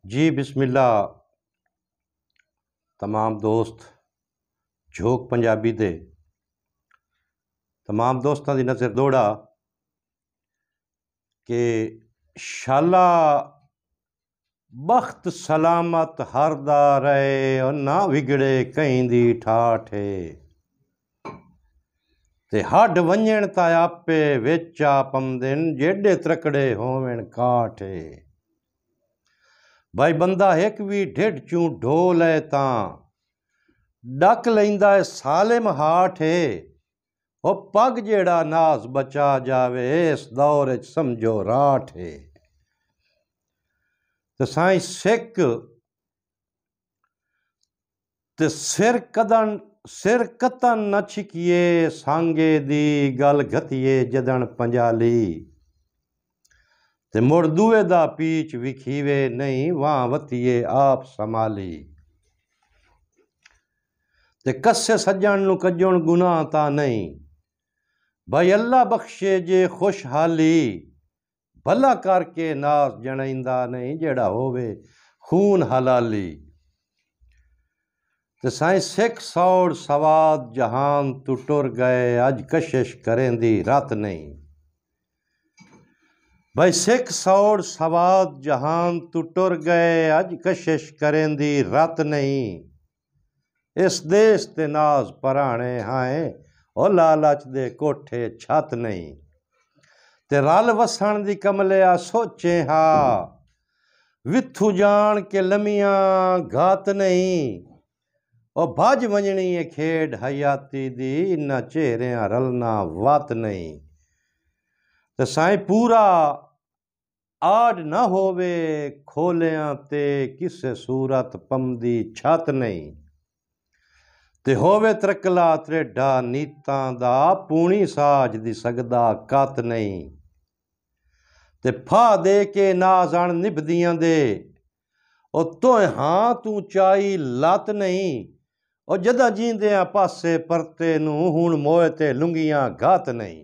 जी बिस्मिल्लाह। तमाम दोस्त झोंक पंजाबी दे तमाम दोस्तों की नज़र दौड़ा कि शाला बख्त सलामत हरदा रहे और ना बिगड़े कहीं दी ठाठे ते हड वंजण ता आपे वेचा पमदिन जेडे त्रकड़े होवन काठे। भाई बंदा एक भी ढिड चूं ढोल है तां डक लैंदा है सालिम हाठ है। ओ पग जेड़ा नाज बचा जावे इस दौर च समझो राठ है। ते साईं सिख ते सिर कतन न छिकिए सांगे दी गल घतिए जदन पंजाली ते मुड़ दुए दा पीच विखीवे नहीं वां वतिए आप संभाली। ते कस्से सज्जन नू कज्जण गुनाह ता नहीं भाई अल्लाह बख्शे जे खुशहाली भला करके नास जणैंदा नहीं जेड़ा होवे खून हलाली। ते साईं सिख सौड़ सवाद जहान तू टुर गए अज कशिश करें दी रत नहीं। भाई सिख सौड़ सवाद जहान तू टुर गए अज कशिश करें दी रत नहीं। इस देश ते नाज पराणे हाए ओ लालच दे कोठे छत नहीं। ते रल वसण दी कमलिया सोचे हा विथू जान के लमियां घात नहीं। ओ भज वंजनी है खेड हयाती दी इन्ना चेहरियां रलना वत नहीं। ते साईं पूरा आड़ न होवे खोलियां ते किसे सूरत पमदी छत नहीं। ते होवे त्रकला त्रेडा नीतां दा पूनी साज दी सकदा कत नहीं। ते फा दे के नाज अण निभदियां दे ओ तोय हां तू चाई लत नहीं। ओ जदा जींदियां पासे परते नू हुण मोए ते लुंगियां घात नहीं।